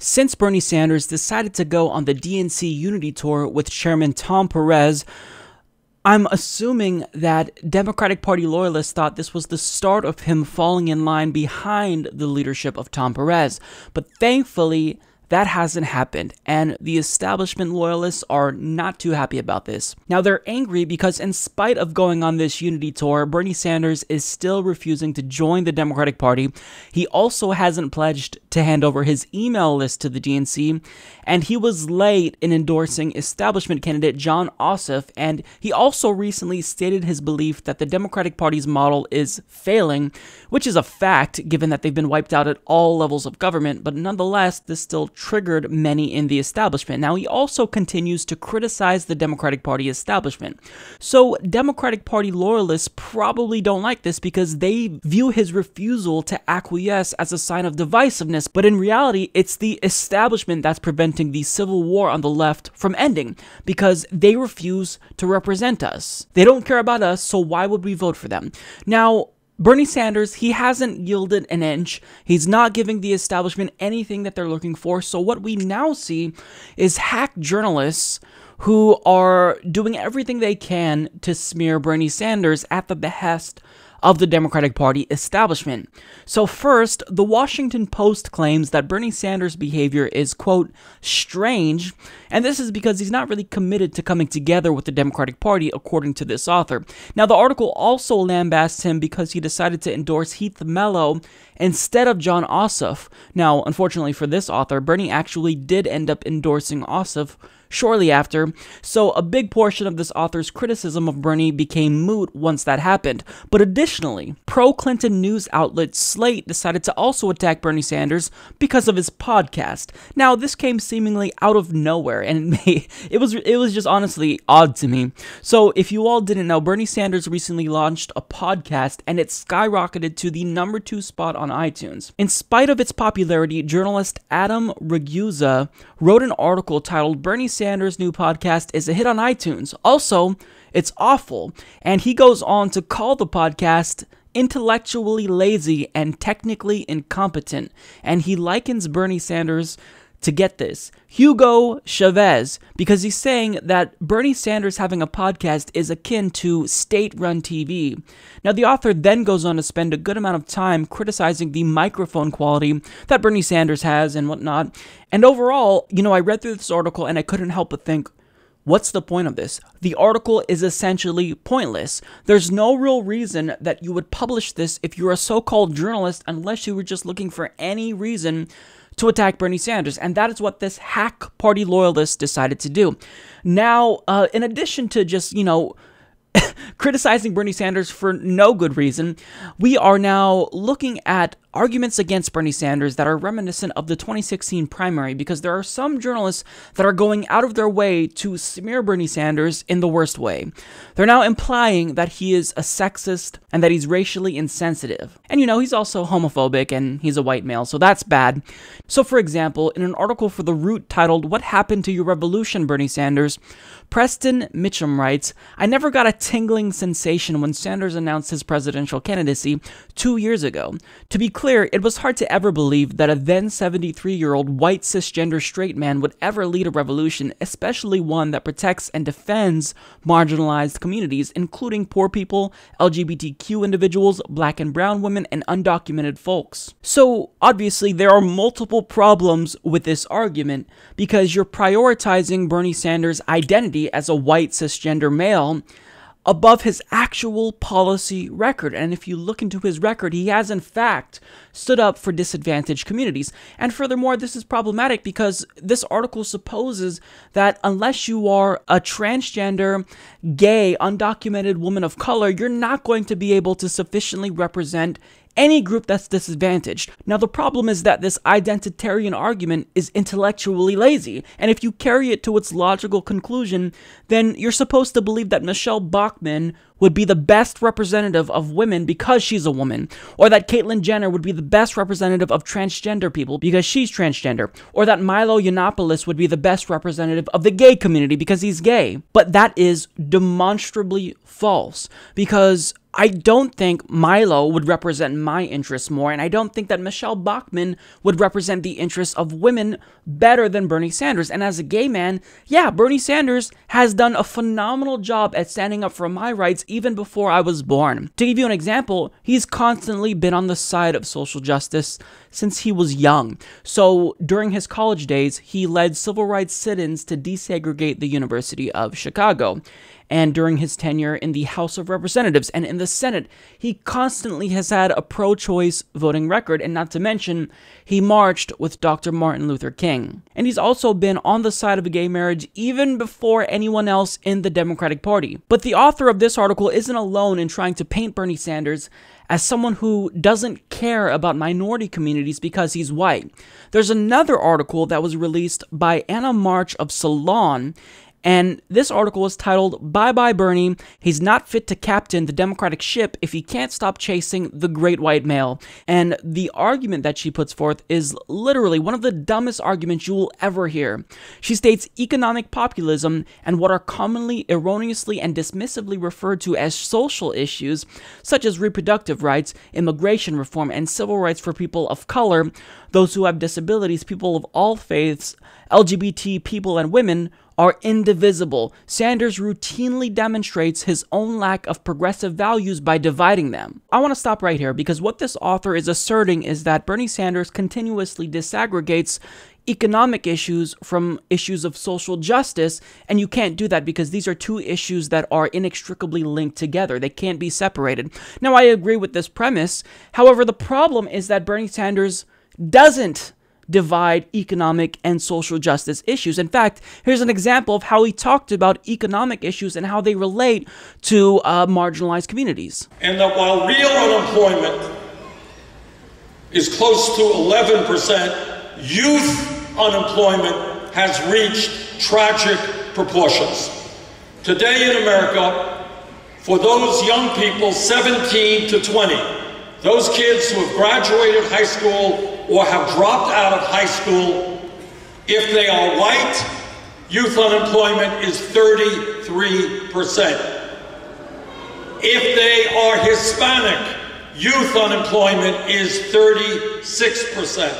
Since Bernie Sanders decided to go on the DNC Unity Tour with Chairman Tom Perez, I'm assuming that Democratic Party loyalists thought this was the start of him falling in line behind the leadership of Tom Perez. But thankfully, that hasn't happened, and the establishment loyalists are not too happy about this. Now, they're angry because in spite of going on this unity tour, Bernie Sanders is still refusing to join the Democratic Party. He also hasn't pledged to hand over his email list to the DNC, and he was late in endorsing establishment candidate Jon Ossoff, and he also recently stated his belief that the Democratic Party's model is failing, which is a fact given that they've been wiped out at all levels of government, but nonetheless, this still triggered many in the establishment. Now, he also continues to criticize the Democratic Party establishment. So, Democratic Party loyalists probably don't like this because they view his refusal to acquiesce as a sign of divisiveness, but in reality, it's the establishment that's preventing the civil war on the left from ending because they refuse to represent us. They don't care about us, so why would we vote for them? Now, Bernie Sanders, he hasn't yielded an inch. He's not giving the establishment anything that they're looking for. So what we now see is hack journalists who are doing everything they can to smear Bernie Sanders at the behest of the Democratic Party establishment. So first, the Washington Post claims that Bernie Sanders' behavior is, quote, strange, and this is because he's not really committed to coming together with the Democratic Party, according to this author. Now, the article also lambasts him because he decided to endorse Heath Mello instead of Jon Ossoff. Now, unfortunately for this author, Bernie actually did end up endorsing Ossoff shortly after, so a big portion of this author's criticism of Bernie became moot once that happened. But additionally, pro-Clinton news outlet Slate decided to also attack Bernie Sanders because of his podcast. Now, this came seemingly out of nowhere, and it was just honestly odd to me. So, if you all didn't know, Bernie Sanders recently launched a podcast, and it skyrocketed to the #2 spot on iTunes. In spite of its popularity, journalist Adam Ragusa wrote an article titled "Bernie Sanders' new podcast is a hit on iTunes. Also, it's awful." And he goes on to call the podcast intellectually lazy and technically incompetent. And he likens Bernie Sanders to, get this, Hugo Chavez, because he's saying that Bernie Sanders having a podcast is akin to state-run TV. Now, the author then goes on to spend a good amount of time criticizing the microphone quality that Bernie Sanders has and whatnot. And overall, I read through this article and I couldn't help but think, what's the point of this? The article is essentially pointless. There's no real reason that you would publish this if you're a so-called journalist unless you were just looking for any reason to attack Bernie Sanders, and that is what this hack party loyalist decided to do. Now, in addition to just, criticizing Bernie Sanders for no good reason, we are now looking at arguments against Bernie Sanders that are reminiscent of the 2016 primary, because there are some journalists that are going out of their way to smear Bernie Sanders in the worst way. They're now implying that he is a sexist and that he's racially insensitive. And he's also homophobic and he's a white male, so that's bad. So for example, in an article for The Root titled "What Happened to Your Revolution, Bernie Sanders?", Preston Mitchum writes, "I never got a tingling sensation when Sanders announced his presidential candidacy 2 years ago. To be clear, it was hard to ever believe that a then 73-year-old white cisgender straight man would ever lead a revolution, especially one that protects and defends marginalized communities, including poor people, LGBTQ individuals, black and brown women, and undocumented folks." So, obviously, there are multiple problems with this argument because you're prioritizing Bernie Sanders' identity as a white cisgender male above his actual policy record. And if you look into his record, he has in fact stood up for disadvantaged communities. And furthermore, this is problematic because this article supposes that unless you are a transgender, gay, undocumented woman of color, you're not going to be able to sufficiently represent any group that's disadvantaged. Now, the problem is that this identitarian argument is intellectually lazy, and if you carry it to its logical conclusion, then you're supposed to believe that Michelle Bachmann would be the best representative of women because she's a woman, or that Caitlyn Jenner would be the best representative of transgender people because she's transgender, or that Milo Yiannopoulos would be the best representative of the gay community because he's gay. But that is demonstrably false, because I don't think Milo would represent my interests more, and I don't think that Michelle Bachmann would represent the interests of women better than Bernie Sanders. And as a gay man, yeah, Bernie Sanders has done a phenomenal job at standing up for my rights even before I was born. To give you an example, he's constantly been on the side of social justice since he was young. So during his college days, he led civil rights sit-ins to desegregate the University of Chicago. And during his tenure in the House of Representatives and in the Senate, he constantly has had a pro-choice voting record, and not to mention, he marched with Dr. Martin Luther King. And he's also been on the side of gay marriage even before anyone else in the Democratic Party. But the author of this article isn't alone in trying to paint Bernie Sanders as someone who doesn't care about minority communities because he's white. There's another article that was released by Anna March of Salon, and this article is titled, "Bye Bye Bernie, He's Not Fit to Captain the Democratic Ship If He Can't Stop Chasing the Great White Male." And the argument that she puts forth is literally one of the dumbest arguments you will ever hear. She states economic populism and what are commonly erroneously and dismissively referred to as social issues, such as reproductive rights, immigration reform, and civil rights for people of color, those who have disabilities, people of all faiths, LGBT people, and women, are indivisible. Sanders routinely demonstrates his own lack of progressive values by dividing them. I want to stop right here because what this author is asserting is that Bernie Sanders continuously disaggregates economic issues from issues of social justice, and you can't do that because these are two issues that are inextricably linked together. They can't be separated. Now, I agree with this premise. However, the problem is that Bernie Sanders doesn't divide economic and social justice issues. In fact, here's an example of how he talked about economic issues and how they relate to marginalized communities. And that while real unemployment is close to 11%, youth unemployment has reached tragic proportions. Today in America, for those young people 17 to 20, those kids who have graduated high school or have dropped out of high school, if they are white, youth unemployment is 33%. If they are Hispanic, youth unemployment is 36%.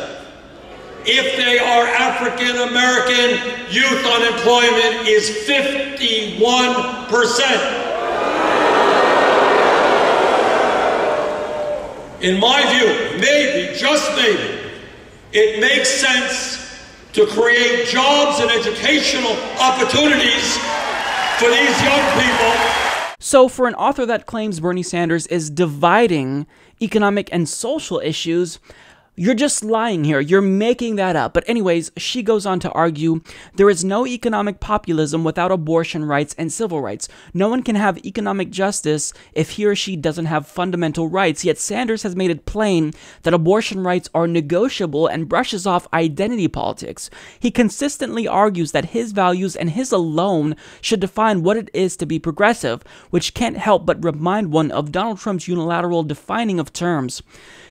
If they are African American, youth unemployment is 51%. In my view, maybe, just maybe, it makes sense to create jobs and educational opportunities for these young people. So for an author that claims Bernie Sanders is dividing economic and social issues, you're just lying here. You're making that up. But anyways, she goes on to argue, there is no economic populism without abortion rights and civil rights. No one can have economic justice if he or she doesn't have fundamental rights. Yet Sanders has made it plain that abortion rights are negotiable and brushes off identity politics. He consistently argues that his values and his alone should define what it is to be progressive, which can't help but remind one of Donald Trump's unilateral defining of terms.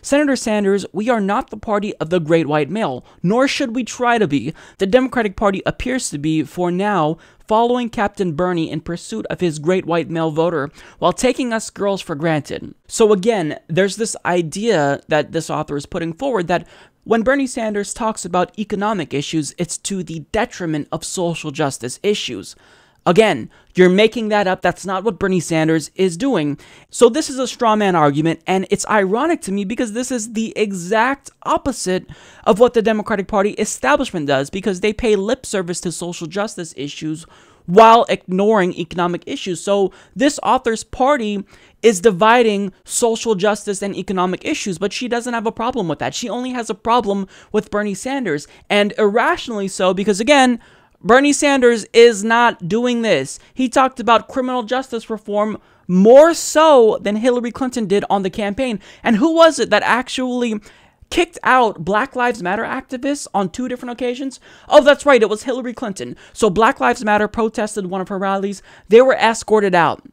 Senator Sanders, we are not the party of the great white male, nor should we try to be. The Democratic Party appears to be, for now, following Captain Bernie in pursuit of his great white male voter, while taking us girls for granted. So again, there's this idea that this author is putting forward that when Bernie Sanders talks about economic issues, it's to the detriment of social justice issues. Again, you're making that up. That's not what Bernie Sanders is doing. So this is a straw man argument, and it's ironic to me because this is the exact opposite of what the Democratic Party establishment does, because they pay lip service to social justice issues while ignoring economic issues. So this author's party is dividing social justice and economic issues, but she doesn't have a problem with that. She only has a problem with Bernie Sanders, and irrationally so, because again, Bernie Sanders is not doing this. He talked about criminal justice reform more so than Hillary Clinton did on the campaign. And who was it that actually kicked out Black Lives Matter activists on 2 different occasions? Oh, that's right, it was Hillary Clinton. So Black Lives Matter protested one of her rallies. They were escorted out.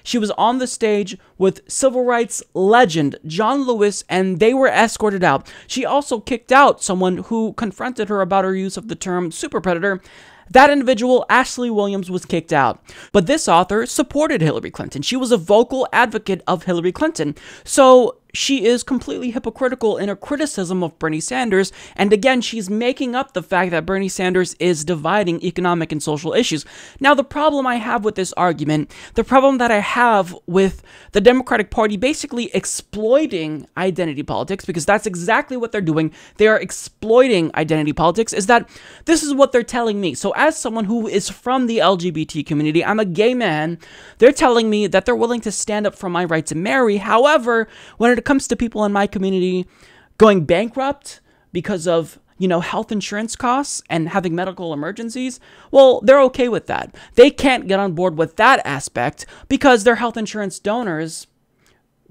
She was on the stage with civil rights legend John Lewis, and they were escorted out. She also kicked out someone who confronted her about her use of the term super predator. That individual, Ashley Williams, was kicked out. But this author supported Hillary Clinton. She was a vocal advocate of Hillary Clinton. So she is completely hypocritical in her criticism of Bernie Sanders, and again, she's making up the fact that Bernie Sanders is dividing economic and social issues. Now, the problem I have with this argument, the problem that I have with the Democratic Party basically exploiting identity politics, because that's exactly what they're doing, they are exploiting identity politics, is that this is what they're telling me. So as someone who is from the LGBT community, I'm a gay man, they're telling me that they're willing to stand up for my right to marry. However, when it comes to people in my community going bankrupt because of, health insurance costs and having medical emergencies, well, they're okay with that. They can't get on board with that aspect because their health insurance donors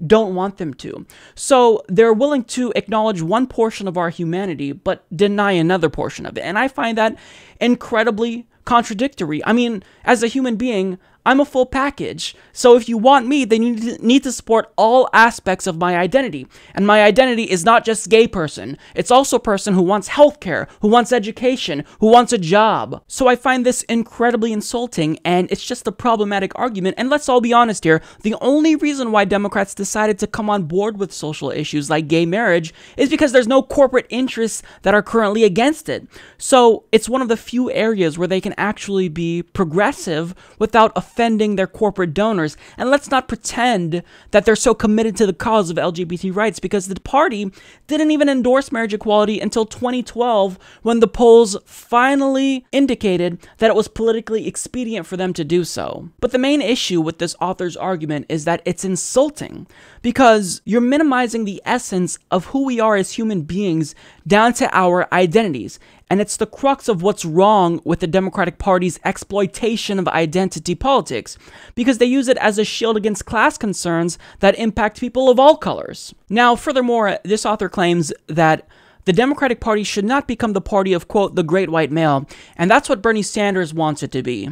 don't want them to. So they're willing to acknowledge one portion of our humanity, but deny another portion of it. And I find that incredibly contradictory. I mean, as a human being, I'm a full package. So if you want me, then you need to support all aspects of my identity. And my identity is not just gay person. It's also a person who wants healthcare, who wants education, who wants a job. So I find this incredibly insulting, and it's just a problematic argument. And let's all be honest here. The only reason why Democrats decided to come on board with social issues like gay marriage is because there's no corporate interests that are currently against it. So it's one of the few areas where they can actually be progressive without offending their corporate donors. And let's not pretend that they're so committed to the cause of LGBT rights, because the party didn't even endorse marriage equality until 2012, when the polls finally indicated that it was politically expedient for them to do so. But the main issue with this author's argument is that it's insulting, because you're minimizing the essence of who we are as human beings down to our identities. And it's the crux of what's wrong with the Democratic Party's exploitation of identity politics, because they use it as a shield against class concerns that impact people of all colors. Now, furthermore, this author claims that the Democratic Party should not become the party of, quote, the great white male, and that's what Bernie Sanders wants it to be.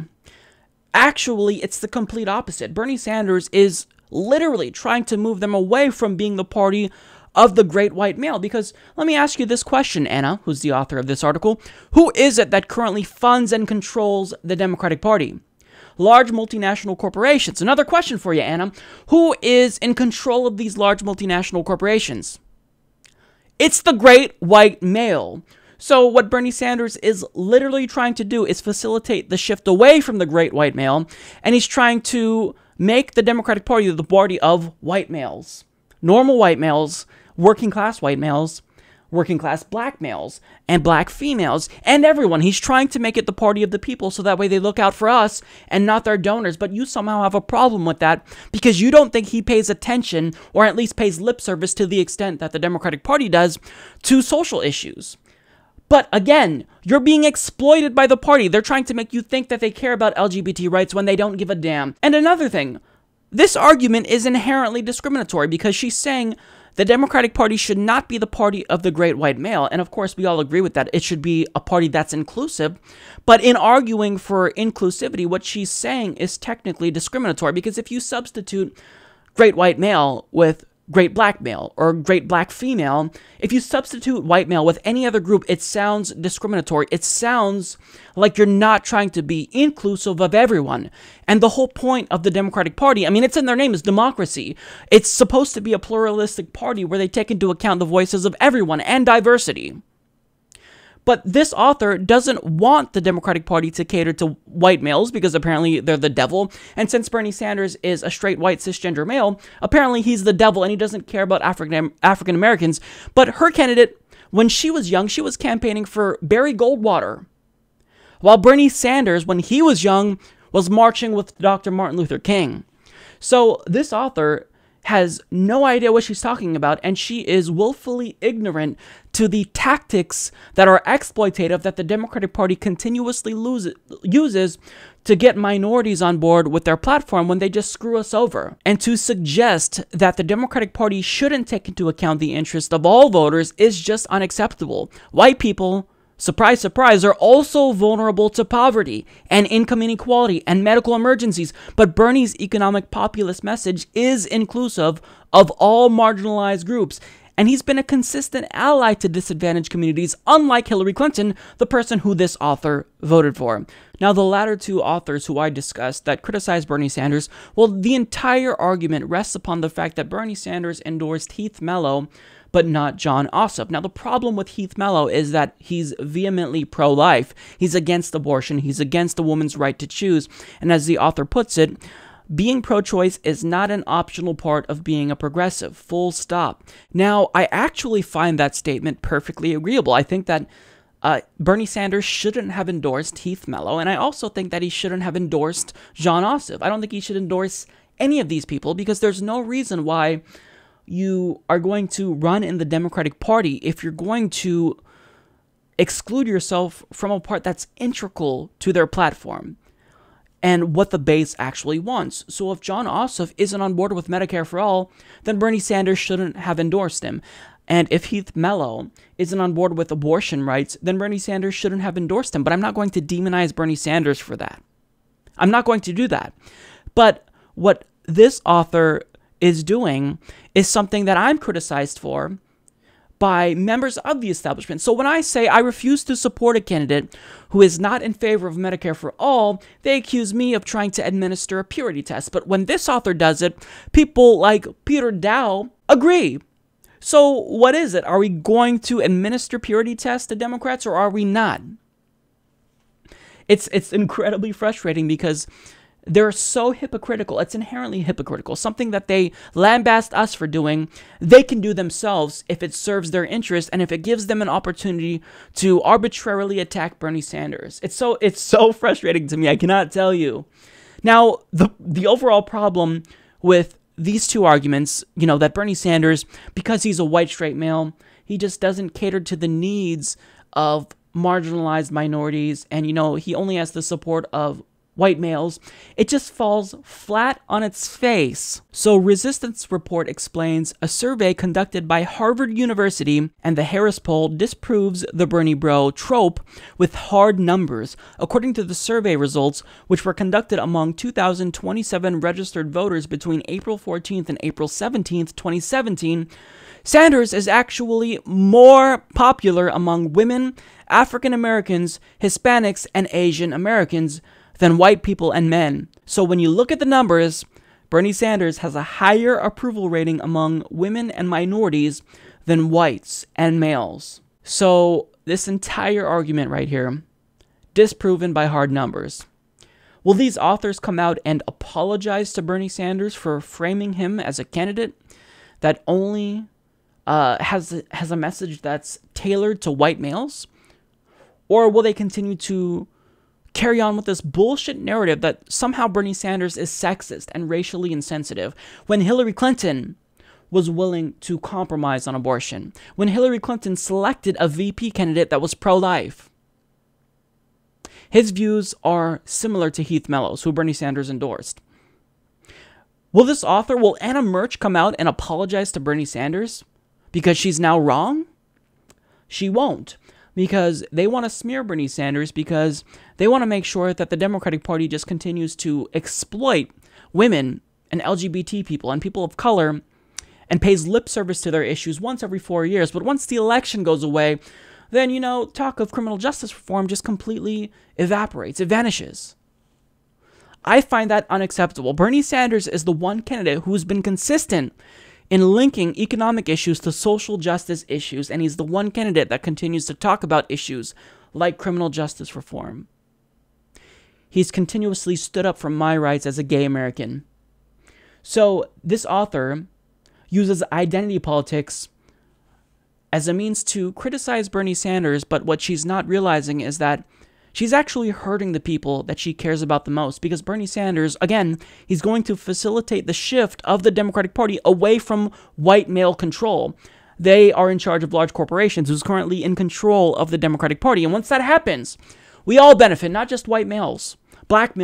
Actually, it's the complete opposite. Bernie Sanders is literally trying to move them away from being the party of the great white male. Because let me ask you this question, Anna, who's the author of this article. Who is it that currently funds and controls the Democratic Party? Large multinational corporations. Another question for you, Anna. Who is in control of these large multinational corporations? It's the great white male. So what Bernie Sanders is literally trying to do is facilitate the shift away from the great white male, and he's trying to make the Democratic Party the party of white males. Normal white males, working class white males, working class black males, and black females, and everyone. He's trying to make it the party of the people, so that way they look out for us and not their donors. But you somehow have a problem with that because you don't think he pays attention, or at least pays lip service to the extent that the Democratic Party does, to social issues. But again, you're being exploited by the party. They're trying to make you think that they care about LGBT rights when they don't give a damn. And another thing, this argument is inherently discriminatory, because she's saying the Democratic Party should not be the party of the great white male. And of course, we all agree with that. It should be a party that's inclusive. But in arguing for inclusivity, what she's saying is technically discriminatory, because if you substitute great white male with great black male or great black female, if you substitute white male with any other group, it sounds discriminatory. It sounds like you're not trying to be inclusive of everyone. And the whole point of the Democratic Party, I mean, it's in their name, is democracy. It's supposed to be a pluralistic party where they take into account the voices of everyone and diversity. But this author doesn't want the Democratic Party to cater to white males, because apparently they're the devil. And since Bernie Sanders is a straight white cisgender male, apparently he's the devil and he doesn't care about African Americans. But her candidate, when she was young, she was campaigning for Barry Goldwater, while Bernie Sanders, when he was young, was marching with Dr. Martin Luther King. So this author has no idea what she's talking about, and she is willfully ignorant to the tactics that are exploitative that the Democratic Party continuously uses to get minorities on board with their platform when they just screw us over. And to suggest that the Democratic Party shouldn't take into account the interest of all voters is just unacceptable. White people, surprise, surprise, are also vulnerable to poverty and income inequality and medical emergencies. But Bernie's economic populist message is inclusive of all marginalized groups. And he's been a consistent ally to disadvantaged communities, unlike Hillary Clinton, the person who this author voted for. Now, the latter two authors who I discussed that criticize Bernie Sanders, well, the entire argument rests upon the fact that Bernie Sanders endorsed Heath Mello, but not Jon Ossoff. Now, the problem with Heath Mello is that he's vehemently pro-life. He's against abortion. He's against a woman's right to choose. And as the author puts it, being pro-choice is not an optional part of being a progressive, full stop. Now, I actually find that statement perfectly agreeable. I think that Bernie Sanders shouldn't have endorsed Heath Mello, and I also think that he shouldn't have endorsed Jon Ossoff. I don't think he should endorse any of these people because there's no reason why you are going to run in the Democratic Party if you're going to exclude yourself from a part that's integral to their platform and what the base actually wants. So if Jon Ossoff isn't on board with Medicare for all, then Bernie Sanders shouldn't have endorsed him. And if Heath Mello isn't on board with abortion rights, then Bernie Sanders shouldn't have endorsed him. But I'm not going to demonize Bernie Sanders for that. I'm not going to do that. But what this author is doing is something that I'm criticized for by members of the establishment. So when I say I refuse to support a candidate who is not in favor of Medicare for all, they accuse me of trying to administer a purity test. But when this author does it, people like Peter Dow agree. So what is it? Are we going to administer purity tests to Democrats or are we not? It's incredibly frustrating because they're so hypocritical. It's inherently hypocritical. Something that they lambast us for doing, they can do themselves if it serves their interest and if it gives them an opportunity to arbitrarily attack Bernie Sanders. It's so frustrating to me. I cannot tell you. Now, the overall problem with these two arguments, that Bernie Sanders, because he's a white straight male, he just doesn't cater to the needs of marginalized minorities, and he only has the support of white males, it just falls flat on its face. So Resistance Report explains a survey conducted by Harvard University and the Harris poll disproves the Bernie bro trope with hard numbers. According to the survey results, which were conducted among 2,027 registered voters between April 14th and April 17th, 2017, Sanders is actually more popular among women, African Americans, Hispanics, and Asian Americans than white people and men. So when you look at the numbers, Bernie Sanders has a higher approval rating among women and minorities than whites and males. So this entire argument right here, disproven by hard numbers. Will these authors come out and apologize to Bernie Sanders for framing him as a candidate that only has a message that's tailored to white males? Or will they continue to carry on with this bullshit narrative that somehow Bernie Sanders is sexist and racially insensitive when Hillary Clinton was willing to compromise on abortion, when Hillary Clinton selected a VP candidate that was pro-life? His views are similar to Heath Mello's, who Bernie Sanders endorsed. Will Anna Murch come out and apologize to Bernie Sanders because she's now wrong? She won't. Because they want to smear Bernie Sanders because they want to make sure that the Democratic Party just continues to exploit women and LGBT people and people of color and pays lip service to their issues once every 4 years. But once the election goes away, then, talk of criminal justice reform just completely evaporates. It vanishes. I find that unacceptable. Bernie Sanders is the one candidate who's been consistent in linking economic issues to social justice issues, and he's the one candidate that continues to talk about issues like criminal justice reform. He's continuously stood up for my rights as a gay American. So this author uses identity politics as a means to criticize Bernie Sanders, but what she's not realizing is that she's actually hurting the people that she cares about the most, because Bernie Sanders, again, he's going to facilitate the shift of the Democratic Party away from white male control. They are in charge of large corporations who's currently in control of the Democratic Party. And once that happens, we all benefit, not just white males, black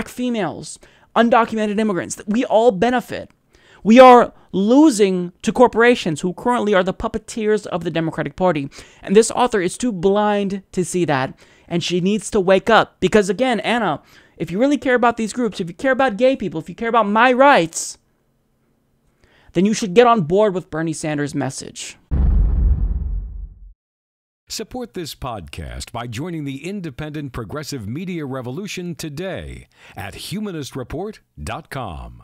females, undocumented immigrants. We all benefit. We are losing to corporations who currently are the puppeteers of the Democratic Party. And this author is too blind to see that. And she needs to wake up. Because again, Anna, if you really care about these groups, if you care about gay people, if you care about my rights, then you should get on board with Bernie Sanders' message. Support this podcast by joining the independent progressive media revolution today at humanistreport.com.